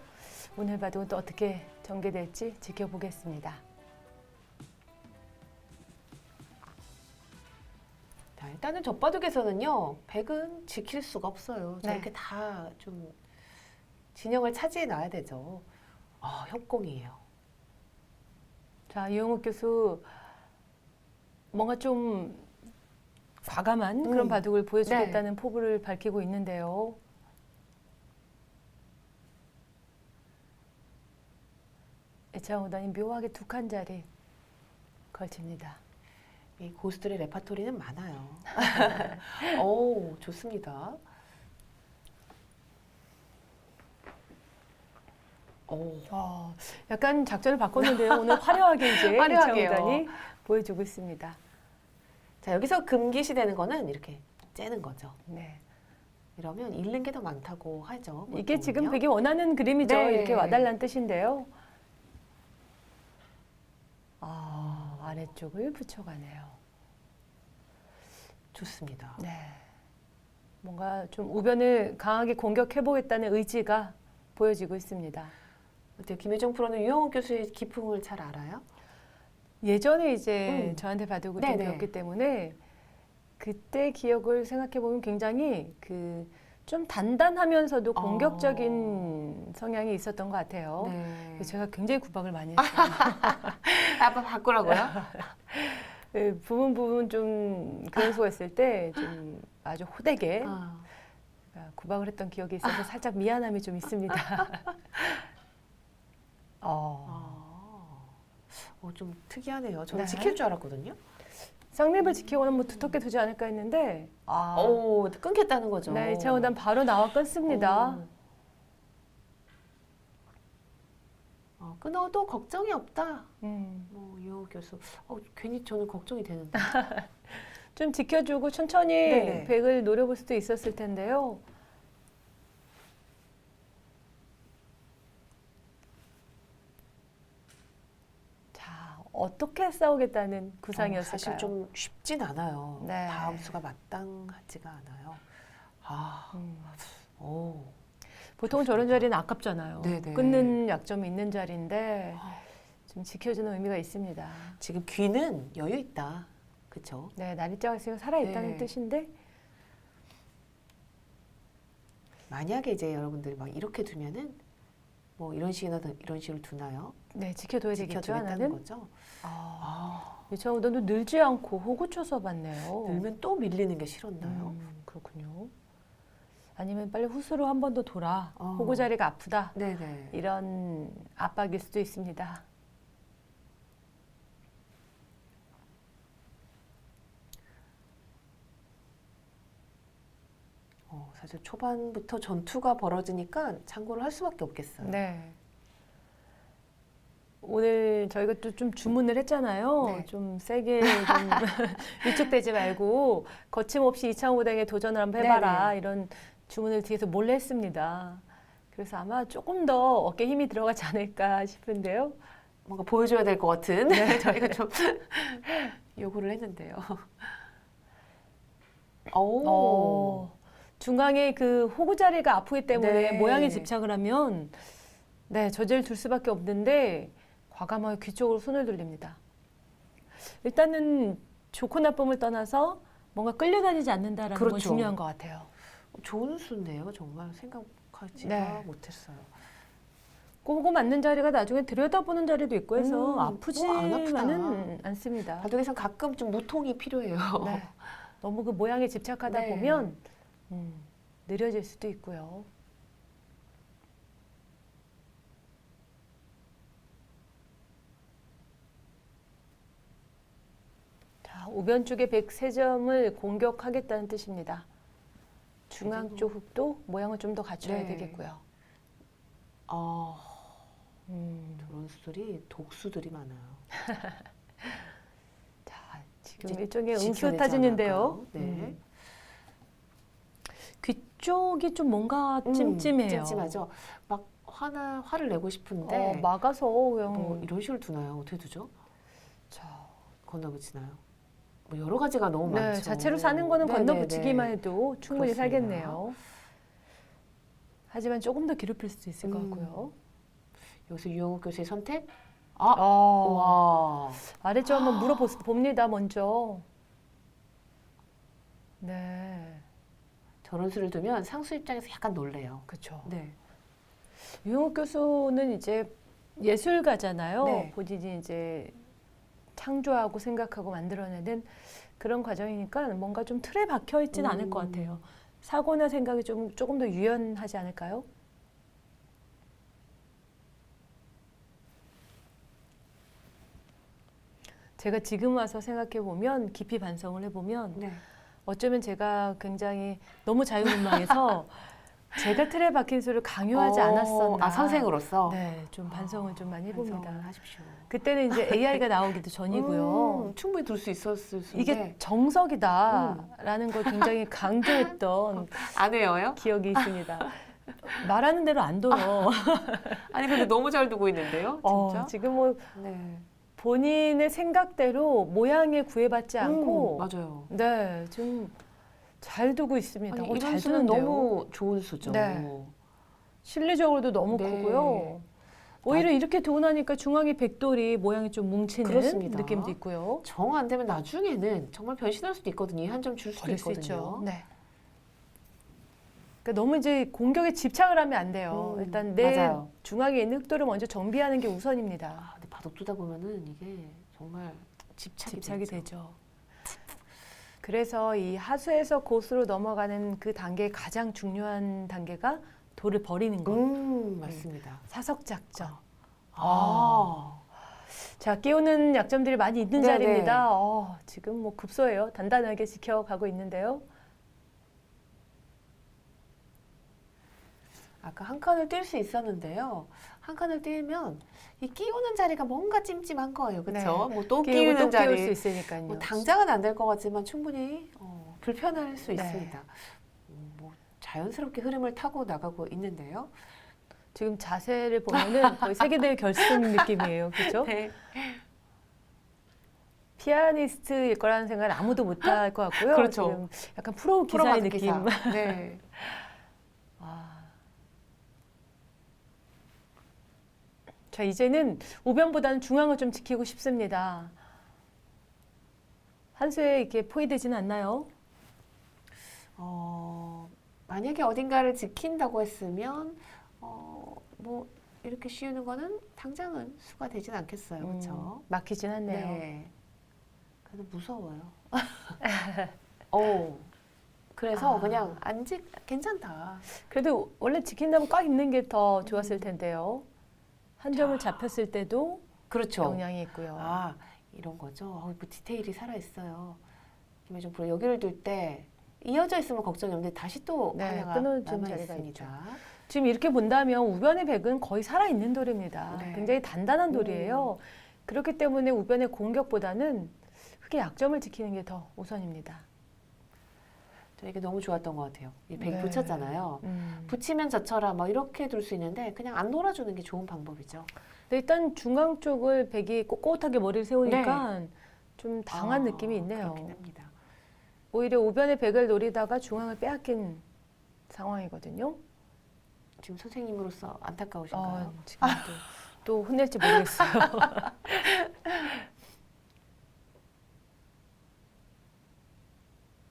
오늘 바둑은 또 어떻게 전개될지 지켜보겠습니다. 자, 일단은 젖바둑에서는요, 백은 지킬 수가 없어요. 네. 저렇게 다 좀 진영을 차지해 놔야 되죠. 협공이에요. 자, 유용욱 교수 뭔가 좀 과감한 그런 바둑을 보여주겠다는 포부를 밝히고 있는데요. 이창호 구단이 묘하게 두 칸 자리 걸칩니다. 이 고수들의 레파토리는 많아요. 오, 좋습니다. 오, 약간 작전을 바꿨는데요. 오늘 화려하게 이제 화려하게요. 이창호 구단이 보여주고 있습니다. 자, 여기서 금기시 되는 거는 이렇게 째는 거죠. 네. 이러면 잃는 게 더 많다고 하죠. 이게 지금 보통은요. 백이 원하는 그림이죠. 네. 이렇게 와달라는 뜻인데요. 아래쪽을 붙여가네요. 좋습니다. 네. 뭔가 좀 우변을 강하게 공격해보겠다는 의지가 보여지고 있습니다. 어때요? 김혜정 프로는 유영욱 교수의 기풍을 잘 알아요? 예전에 이제 음. 저한테 바둑을 좀 네네. 배웠기 때문에 그때 기억을 생각해보면 굉장히 좀 단단하면서도 공격적인 성향이 있었던 것 같아요. 네. 그래서 제가 굉장히 구박을 많이 했어요. 아빠 바꾸라고요? 네, 부분 좀 그런 수가 있을 때 좀 아주 호되게 구박을 했던 기억이 있어서 살짝 미안함이 좀 있습니다. 좀 특이하네요. 저는 네. 지킬 줄 알았거든요. 쌍립을 지키거나 뭐 두텁게 두지 않을까 했는데 오, 끊겠다는 거죠. 네, 2차 원단 바로 나와 끊습니다. 끊어도 걱정이 없다. 음. 유영욱 교수. 괜히 저는 걱정이 되는데. 좀 지켜주고 천천히 네네. 백을 노려볼 수도 있었을 텐데요. 자, 어떻게 싸우겠다는 구상이었을까요? 사실 좀 쉽진 않아요. 네. 다음 수가 마땅하지가 않아요. 오. 보통 저런 자리는 아깝잖아요. 네네. 끊는 약점이 있는 자리인데 좀 지켜주는 의미가 있습니다. 지금 귀는 여유 있다. 그렇죠? 네, 날짜가 지금 살아있다는 네. 뜻인데 만약에 이제 여러분들이 막 이렇게 두면은 뭐 이런 식이나 이런 식으로 두나요? 네, 지켜둬야 되겠죠, 지켜두겠다는 하나는. 거죠. 유창 우선도 늘지 않고 호구 쳐서 봤네요. 늘면 또 밀리는 게 싫었나요? 그렇군요. 아니면 빨리 후수로 한 번 더 돌아. 어. 호구 자리가 아프다. 네네. 이런 압박일 수도 있습니다. 사실 초반부터 전투가 벌어지니까 참고를 할 수밖에 없겠어요. 네. 오늘 저희가 또 좀 주문을 했잖아요. 네. 좀 세게 좀 위축되지 말고 거침없이 이창호당에 도전을 한번 해봐라. 네네. 이런 주문을 뒤에서 몰래 했습니다. 그래서 아마 조금 더 어깨 힘이 들어가지 않을까 싶은데요. 뭔가 보여줘야 될 것 같은 저희가 좀 요구를 했는데요. 오. 중앙에 그 호구 자리가 아프기 때문에 네. 모양에 집착을 하면 네, 저지를 둘 수밖에 없는데 과감하게 귀 쪽으로 손을 돌립니다. 일단은 좋고 나쁨을 떠나서 뭔가 끌려다니지 않는다라는 건 그렇죠. 중요한 것 같아요. 좋은 수인데요. 정말 생각하지가 네. 못했어요. 호구 맞는 자리가 나중에 들여다보는 자리도 있고 해서 안 아프지만은 않습니다. 바둑에선 가끔 좀 무통이 필요해요. 네. 너무 그 모양에 집착하다 네. 보면 느려질 수도 있고요. 자, 우변 쪽의 103점을 공격하겠다는 뜻입니다. 중앙 쪽 흙도 모양을 좀 더 갖춰야 네. 되겠고요. 저런 수들이 독수들이 많아요. 자, 지금 이제 일종의 지켜내지 응수타진인데요. 않을까요? 네. 귀 쪽이 좀 뭔가 찜찜해요. 찜찜하죠. 막 화를 내고 싶은데 막아서 그냥 뭐 이런 식으로 두나요? 어떻게 두죠? 자, 건너붙이나요? 뭐 여러 가지가 너무 네, 많죠. 자체로 사는 거는 네네네. 건너붙이기만 해도 충분히 그렇습니다. 살겠네요. 하지만 조금 더 괴롭힐 수도 있을 것 같고요. 여기서 유영욱 교수의 선택? 와. 와. 아래쪽 한번 물어봅니다, 먼저. 네, 저런 수를 두면 상수 입장에서 약간 놀래요. 그렇죠. 네. 유영욱 교수는 이제 예술가잖아요. 네. 본인이 이제 창조하고 생각하고 만들어내는 그런 과정이니까 뭔가 좀 틀에 박혀 있지는 않을 것 같아요. 사고나 생각이 조금 더 유연하지 않을까요? 제가 지금 와서 생각해 보면 깊이 반성을 해보면 네. 어쩌면 제가 굉장히 너무 자유분방해서 제가 틀에 박힌 수를 강요하지 않았었나. 선생으로서? 네, 좀 반성을 좀 많이 해봅니다. 반성을 하십시오. 그때는 이제 AI가 나오기도 전이고요. 충분히 둘 수 있었을 수인데. 이게 정석이다라는 걸 굉장히 강조했던 안 해요요? 기억이 있습니다. 말하는 대로 안 돌어. 아니 근데 너무 잘 두고 있는데요, 진짜? 지금 뭐 네. 본인의 생각대로 모양에 구애받지 않고 맞아요. 네, 좀 잘 두고 있습니다. 아니, 잘 이런 수는 두는데요. 너무 좋은 수죠. 네. 실리적으로도 너무 네. 크고요. 오히려 이렇게 두고 나니까 중앙에 백돌이 모양이 좀 뭉치는 그렇습니다. 느낌도 있고요. 정 안 되면 나중에는 정말 변신할 수도 있거든요. 한 점 줄 수도 버릴 수 있거든요. 있죠. 네. 그러니까 너무 이제 공격에 집착을 하면 안 돼요. 일단 내 맞아요. 중앙에 있는 흑돌을 먼저 정비하는 게 우선입니다. 근데 바둑 두다 보면은 이게 정말 집착이 되죠. 그래서 이 하수에서 고수로 넘어가는 그 단계의 가장 중요한 단계가 돌을 버리는 것. 맞습니다. 사석 작전. 아. 자, 끼우는 약점들이 많이 있는 네, 자리입니다. 지금 뭐 급소해요. 단단하게 지켜가고 있는데요. 아까 한 칸을 뛸 수 있었는데요. 한 칸을 띄면 이 끼우는 자리가 뭔가 찜찜한 거예요. 그렇죠? 뭐 또 끼우고 끼우는 또 끼울 수 자리. 있으니까요. 뭐 당장은 안 될 것 같지만 충분히 불편할 수 네. 있습니다. 뭐 자연스럽게 흐름을 타고 나가고 있는데요. 지금 자세를 보면은 거의 세계대회 결승 느낌이에요. 그렇죠? 네. 피아니스트일 거라는 생각은 아무도 못할 것 같고요. 그렇죠. 지금 약간 프로 기사의 프로마드 느낌. 기사. 네. 자, 이제는 우변보다는 중앙을 좀 지키고 싶습니다. 한 수에 이렇게 포위되지는 않나요? 만약에 어딘가를 지킨다고 했으면 뭐 이렇게 씌우는 거는 당장은 수가 되진 않겠어요. 그렇죠? 막히진 않네요. 네. 그래도 무서워요. 그래서 그냥 괜찮다. 그래도 원래 지킨다면 꽉 있는 게 더 좋았을 텐데요. 한 점을 잡혔을 때도 그렇죠. 영향이 있고요. 이런 거죠. 뭐 디테일이 살아있어요. 김혜정 프로 여기를 둘 때 이어져 있으면 걱정이 없는데 다시 또 네, 하나가 끊어진 남아 자리가 있습니다. 지금 이렇게 본다면 우변의 백은 거의 살아있는 돌입니다. 네. 굉장히 단단한 돌이에요. 그렇기 때문에 우변의 공격보다는 흙의 약점을 지키는 게 더 우선입니다. 저 이게 너무 좋았던 것 같아요. 이 백이 네. 붙였잖아요. 붙이면 져쳐라 막 이렇게 둘 수 있는데 그냥 안 놀아주는 게 좋은 방법이죠. 근데 일단 중앙 쪽을 백이 꼿꼿하게 머리를 세우니까 좀 당한 느낌이 있네요. 그렇긴 합니다. 오히려 우변의 백을 노리다가 중앙을 빼앗긴 상황이거든요. 지금 선생님으로서 안타까우신가요? 지금 또 혼낼지 모르겠어요.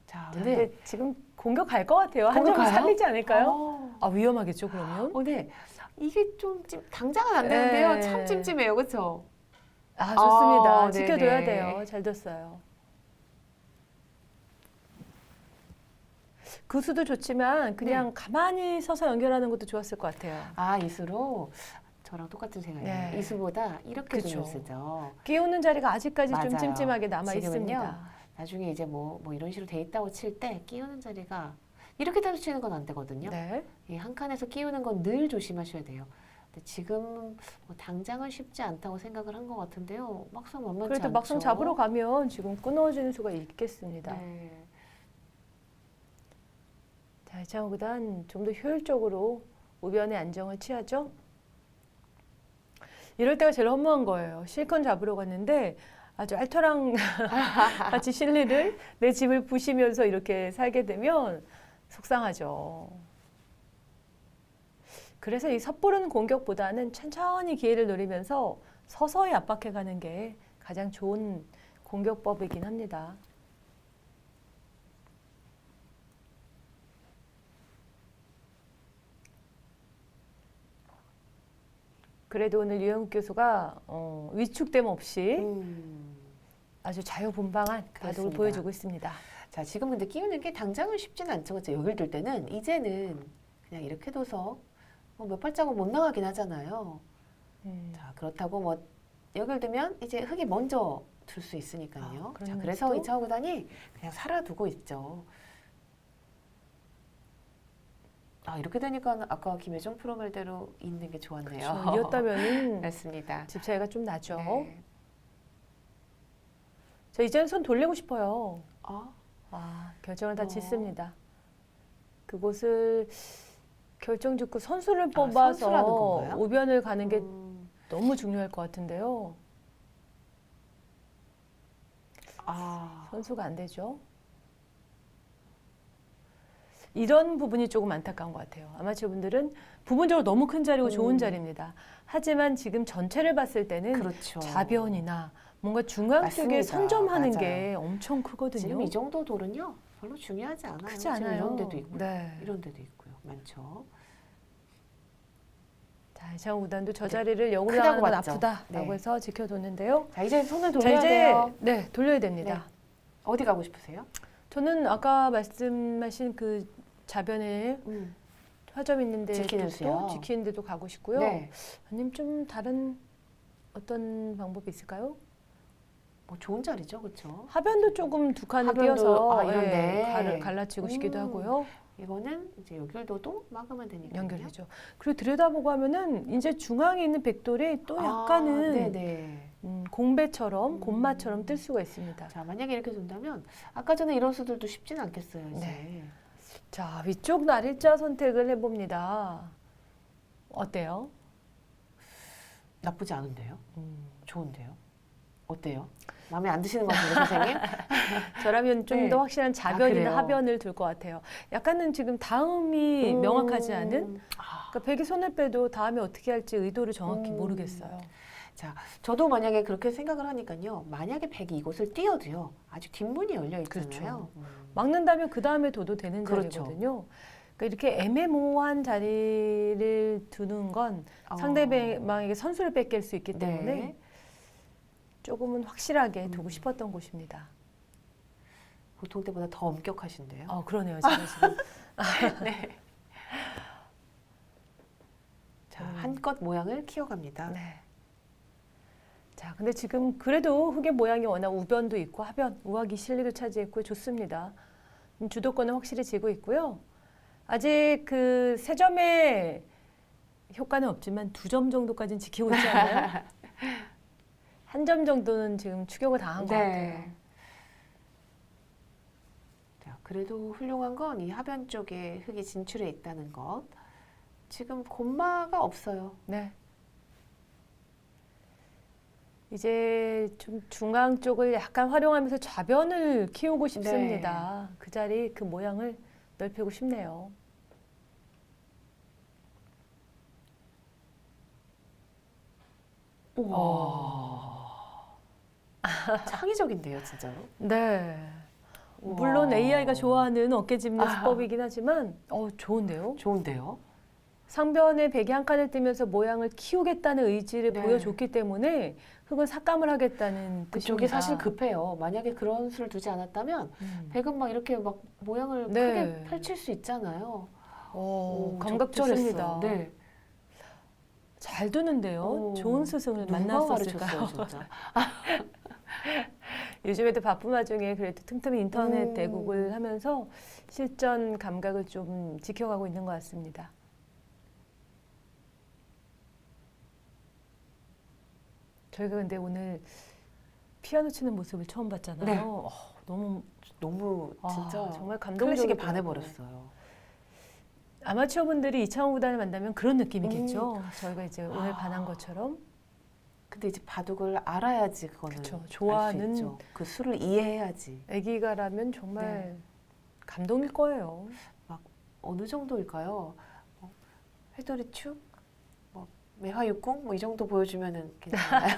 자, 근데 지금 공격할 것 같아요. 한 점을 공격가요? 살리지 않을까요? 위험하겠죠, 그러면? 네. 이게 좀 당장은 안 되는데요. 네. 참 찜찜해요. 그렇죠? 좋습니다. 네네. 지켜둬야 돼요. 잘 뒀어요. 그 수도 좋지만 그냥 가만히 서서 연결하는 것도 좋았을 것 같아요. 이수로 저랑 똑같은 생각이에요. 네. 이수보다 이렇게 그쵸. 돈을 쓰죠. 끼우는 자리가 아직까지 좀 맞아요. 찜찜하게 남아 지금은요, 있습니다. 나중에 이제 뭐 이런 식으로 돼 있다고 칠 때 끼우는 자리가 이렇게 따로 치는 건 안 되거든요. 네. 이 한 칸에서 끼우는 건 늘 조심하셔야 돼요. 근데 지금 뭐 당장은 쉽지 않다고 생각을 한 것 같은데요. 막상 만만치 그래도 않죠. 막상 잡으러 가면 지금 끊어지는 수가 있겠습니다. 네. 자, 이창호 구단 좀 더 효율적으로 우변의 안정을 취하죠. 이럴 때가 제일 허무한 거예요. 실컷 잡으러 갔는데 아주 알토랑 같이 실리를 내 집을 부시면서 이렇게 살게 되면 속상하죠. 그래서 이 섣부른 공격보다는 천천히 기회를 노리면서 서서히 압박해가는 게 가장 좋은 공격법이긴 합니다. 그래도 오늘 유영욱 교수가 위축됨 없이 아주 자유분방한 바둑을 그렇습니다. 보여주고 있습니다. 자, 지금 근데 끼우는 게 당장은 쉽지는 않죠. 그렇죠? 여길 둘 때는 이제는 그냥 이렇게 둬서 몇 발자국 못 나가긴 하잖아요. 자, 그렇다고 뭐 여길 두면 이제 흙이 먼저 둘 수 있으니까요. 그런 자, 그래서 것도? 이창호 구단이 그냥 살아두고 있죠. 이렇게 되니까 아까 김혜정 프로 말대로 있는 게 좋았네요. 그렇죠. 이었다면은 맞습니다. 집 차이가 좀 나죠. 네. 자, 이제는 손 돌리고 싶어요. 결정을 다 어. 짓습니다. 그곳을 결정 짓고 선수를 선수라는 뽑아서 건가요? 우변을 가는 게 너무 중요할 것 같은데요. 선수가 안 되죠. 이런 부분이 조금 안타까운 것 같아요. 아마추어 분들은 부분적으로 너무 큰 자리고 좋은 자리입니다. 하지만 지금 전체를 봤을 때는 그렇죠. 좌변이나 뭔가 중앙 쪽에 맞습니다. 선점하는 맞아요. 게 엄청 크거든요. 지금 이 정도 돌은요 별로 중요하지 않아요. 크지 지금 않아요. 이런 데도 있고 네. 이런 데도 있고요. 많죠. 자, 이창호 구단도 저 자리를 역으로 크다고 나가는 건 봤죠. 아프다라고 네. 해서 지켜뒀는데요. 자, 이제 손을 자, 돌려야 이제 돼요. 네, 돌려야 됩니다. 어디 가고 싶으세요? 저는 아까 말씀하신 그 좌변에 화점 있는데 지키는 수요? 지키는 데도 가고 싶고요. 네. 아니면 좀 다른 어떤 방법이 있을까요? 뭐 좋은 자리죠, 그렇죠? 하변도 조금 두 칸을 하변도, 띄어서 이런데. 갈라치고 싶기도 하고요. 이거는 이제 연결도도 막으면 되니까 연결되죠. 그리고 들여다보고 하면은 이제 중앙에 있는 백돌이 또 약간은 네네. 공배처럼 곰마처럼 뜰 수가 있습니다. 자, 만약에 이렇게 둔다면 아까 전에 이런 수들도 쉽진 않겠어요, 이제. 네. 자, 위쪽 날일자 선택을 해봅니다. 어때요? 나쁘지 않은데요? 좋은데요? 어때요? 마음에 안 드시는 것 같은데, 선생님? 저라면 좀 네. 더 확실한 자변이나 그래요? 하변을 둘 것 같아요. 약간은 지금 다음이 명확하지 않은? 그러니까 백이 손을 빼도 다음에 어떻게 할지 의도를 정확히 모르겠어요. 자, 저도 만약에 그렇게 생각을 하니까요. 만약에 백이 이곳을 띄어도요. 아직 뒷문이 열려 있잖아요. 막는다면 그 다음에 둬도 되는 그렇죠. 자리거든요. 그러니까 이렇게 애매모호한 자리를 두는 건 상대방에게 선수를 뺏길 수 있기 때문에 네. 조금은 확실하게 두고 싶었던 곳입니다. 보통 때보다 더 엄격하신데요. 그러네요. 제가 지금. 네. 자, 한껏 모양을 키워갑니다. 네. 자, 근데 지금 그래도 흙의 모양이 워낙 우변도 있고 하변, 우하기 실리도 차지했고 좋습니다. 주도권은 확실히 쥐고 있고요. 아직 그 세 점의 효과는 없지만 2점 정도까지는 지키고 있지 않나요? 1점 정도는 지금 추격을 당한 것 같아요. 자, 그래도 훌륭한 건 이 하변 쪽에 흙이 진출해 있다는 것. 지금 곰마가 없어요. 네. 이제 좀 중앙 쪽을 약간 활용하면서 좌변을 키우고 싶습니다. 그 자리, 그 모양을 넓히고 싶네요. 창의적인데요, 진짜로. 네. 우와. 물론 AI가 좋아하는 어깨 짚는 수법이긴 하지만 좋은데요? 좋은데요? 상변에 백이 한 칸을 띄면서 모양을 키우겠다는 의지를 네. 보여줬기 때문에 흙은 삭감을 하겠다는 그쪽이 뜻입니다. 사실 급해요. 만약에 그런 수를 두지 않았다면 백은 막 이렇게 막 모양을 네. 크게 펼칠 수 있잖아요. 감각 적절했어요. 좋습니다. 네. 잘 두는데요. 좋은 스승을 누가 만났었을까요? 가르쳤어요, 진짜. 요즘에도 바쁜 와중에 그래도 틈틈이 인터넷 대국을 하면서 실전 감각을 좀 지켜가고 있는 것 같습니다. 저희가 근데 오늘 피아노 치는 모습을 처음 봤잖아요. 네. 너무 진짜 정말 클래식에 감동적이더라고요. 반해버렸어요. 아마추어 분들이 이창호 구단을 만나면 그런 느낌이겠죠. 저희가 이제 오늘 아. 반한 것처럼. 근데 이제 바둑을 알아야지 그거는 그쵸. 알 수 좋아하는 있죠. 그 수를 이해해야지. 애기가라면 정말 네. 감동일 거예요. 어느 정도일까요? 회돌이축, 뭐 매화육궁 뭐 이 정도 보여주면은 괜찮아요.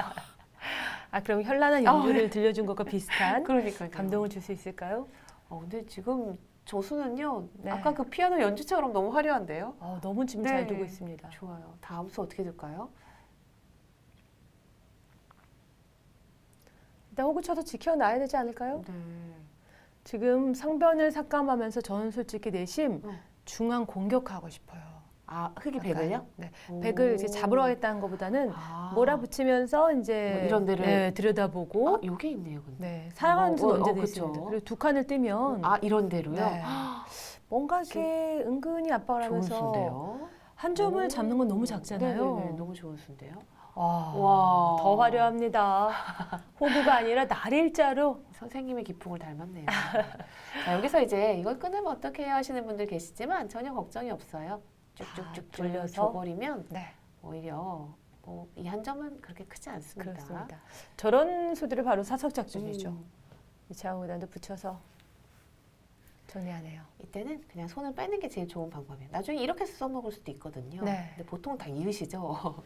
그럼 현란한 연주를 들려준 것과 비슷한 그러니까요. 감동을 줄 수 있을까요? 근데 지금 저 수는요. 네. 아까 그 피아노 연주처럼 너무 화려한데요. 너무 지금 네. 잘 두고 있습니다. 좋아요. 다음 수 어떻게 될까요? 일단 호구 쳐서 지켜놔야 되지 않을까요? 네. 지금 상변을 삭감하면서 저는 솔직히 내심 어. 중앙 공격하고 싶어요. 흙이 약간, 백을요? 네. 오. 백을 이제 잡으러 가겠다는 것보다는 몰아붙이면서 이제 뭐 이런 데를. 들여다보고 요게 있네요, 근데. 네, 사랑하는 수는 언제든 그쵸. 있습니다. 그리고 두 칸을 띄면 이런 데로요? 네. 뭔가 이렇게 은근히 압박을 좋은 하면서 수인데요. 한 점을 잡는 건 너무 작잖아요. 네네네, 너무 좋은 수인데요. 와, 더 화려합니다. 호구가 아니라 날일자로. 선생님의 기풍을 닮았네요. 자, 여기서 이제 이걸 끊으면 어떻게 해야 하시는 분들 계시지만 전혀 걱정이 없어요. 쭉쭉쭉 돌려서. 줘버리면 네, 오히려 이 한 점은 그렇게 크지 않습니다. 그렇습니다. 저런 수들이 바로 사석작전이죠. 음, 이창호 구단도 붙여서 정리하네요. 이때는 그냥 손을 빼는 게 제일 좋은 방법이에요. 나중에 이렇게 써먹을 수도 있거든요. 네. 근데 보통 다 이으시죠.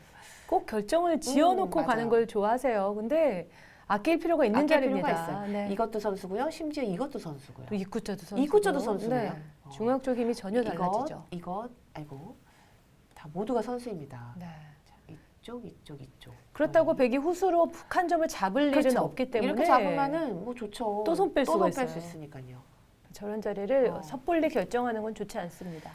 꼭 결정을 지어놓고 맞아요. 가는 걸 좋아하세요. 근데 아낄 필요가 있는 아낄 자리입니다. 필요가 있어요. 네. 이것도 선수고요. 심지어 이것도 선수고요. 또 입구자도 선수. 입구자도 선수네요. 중앙 쪽 힘이 전혀 달라지죠. 아이고, 다 모두가 선수입니다. 네. 자, 이쪽. 그렇다고 백이 후수로 푹 한 점을 잡을 일은 그렇죠. 없기 때문에 이렇게 잡으면은 뭐 좋죠. 또 손 뺄 수가 뺄 수 있어요. 있으니까요. 저런 자리를 어. 섣불리 결정하는 건 좋지 않습니다.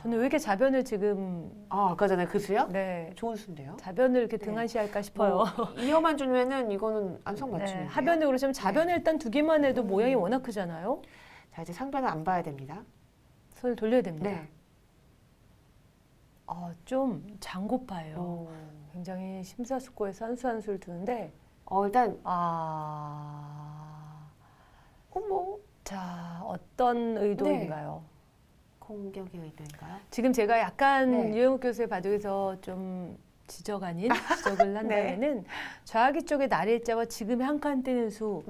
저는 왜 이렇게 자변을 지금 아까 전에 그 수요? 네 좋은 수인데요. 자변을 이렇게 네. 등한시할까 싶어요. 이어만 주면은 이거는 안성 네, 맞춤이에요. 하변을 그러시면 자변을 일단 두기만 해도 음. 모양이 워낙 크잖아요. 자 이제 상변을 안 봐야 됩니다. 손을 돌려야 됩니다. 네. 좀 장고파예요. 오. 굉장히 심사숙고해서 한 수 한 수를 두는데 일단 어머 자 어떤 의도인가요? 공격의 의도인가요? 지금 제가 약간 네. 유영욱 교수의 바둑에서 좀 지적 아닌 지적을 한다면은 좌하기 쪽의 날일자와 지금의 한 칸 떼는 수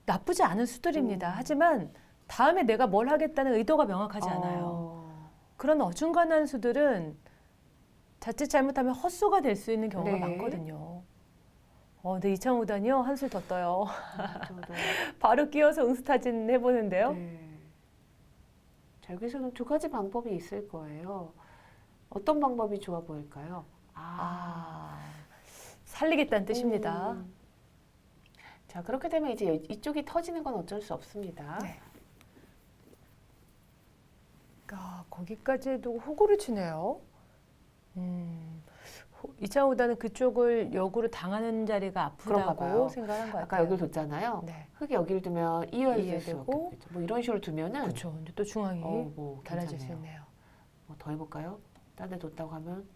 나쁘지 않은 수들입니다. 하지만 다음에 내가 뭘 하겠다는 의도가 명확하지 않아요. 그런 어중간한 수들은 자칫 잘못하면 헛수가 될 수 있는 경우가 네. 많거든요. 근데 이창호 구단이요 한 술 더 떠요. 저도. 바로 끼워서 응스타진 해보는데요. 네. 자, 여기서는 두 가지 방법이 있을 거예요. 어떤 방법이 좋아 보일까요? 살리겠다는 뜻입니다. 자, 그렇게 되면 이제 이쪽이 터지는 건 어쩔 수 없습니다. 네. 거기까지 해도 호구를 치네요. 이창호 구단은 그쪽을 역으로 당하는 자리가 그런가 아프다고 봐요. 생각한 것 같아요. 아까 여기를 뒀잖아요. 네. 흙이 여기를 두면 이어야 이어야 될 수 되고. 없겠죠. 뭐 이런 식으로 두면은 그렇죠. 근데 또 중앙이 뭐 달라질 수 괜찮네요. 있네요. 뭐 더 해볼까요? 딴 데 뒀다고 하면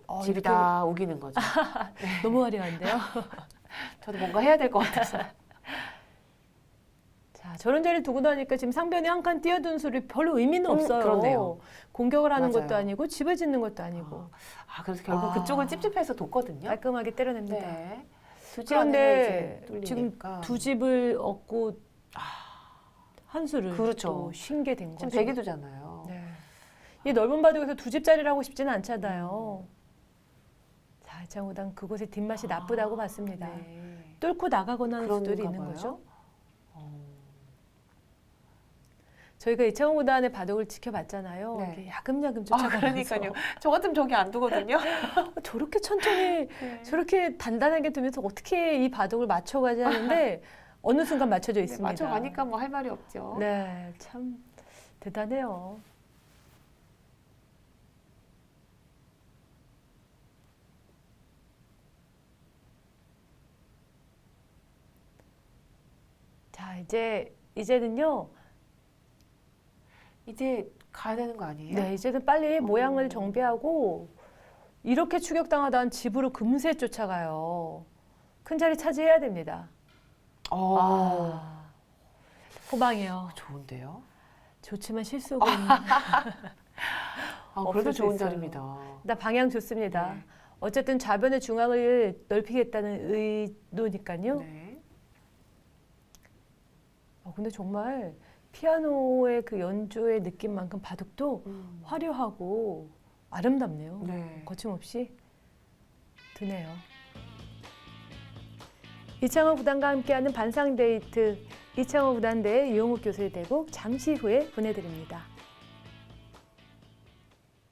이렇게 집이 다 우기는 거죠. 너무 화려한데요. 저도 뭔가 해야 될 것 같아서. 자, 저런 자리를 두고 나니까 지금 상변에 한 칸 띄어둔 수를 별로 의미는 없어요. 그러네요. 공격을 하는 맞아요. 것도 아니고 집을 짓는 것도 아니고 그래서 결국 그쪽은 찝찝해서 뒀거든요. 깔끔하게 때려냅니다. 네. 두지 않으면 그런데 이제 지금 뚫리니까. 두 집을 얻고 한 수를 그렇죠. 또 쉰게 된 지금 거죠. 100이 두잖아요. 네. 이 넓은 바둑에서 두 집짜리를 하고 싶지는 않잖아요. 자, 이창호 구단 그곳의 뒷맛이 나쁘다고 봤습니다. 네. 뚫고 나가거나 하는 그런가 수들이 있는 봐요. 거죠. 저희가 이창호 구단의 바둑을 지켜봤잖아요. 네. 이렇게 야금야금 쫓아가면서 그러니까요. 저 같으면 저기 안 두거든요. 저렇게 천천히 네. 저렇게 단단하게 두면서 어떻게 이 바둑을 맞춰가지 하는데 어느 순간 맞춰져 네, 있습니다. 맞춰가니까 뭐 할 말이 없죠. 네, 참 대단해요. 자, 이제는요. 이제 가야 되는 거 아니에요? 네, 이제는 빨리 모양을 정비하고 이렇게 추격당하다간 집으로 금세 쫓아가요. 큰 자리 차지해야 됩니다. 호방이요. 좋은데요? 좋지만 실속은 그래도 없을 수 좋은 있어요. 자리입니다. 나 방향 좋습니다. 네. 어쨌든 좌변의 중앙을 넓히겠다는 의도니까요. 네. 근데 정말 피아노의 그 연주의 느낌만큼 바둑도 화려하고 아름답네요. 네. 거침없이 드네요. 이창호 구단과 함께하는 반상 데이트 이창호 구단 대 유영욱 교수의 대국 잠시 후에 보내드립니다.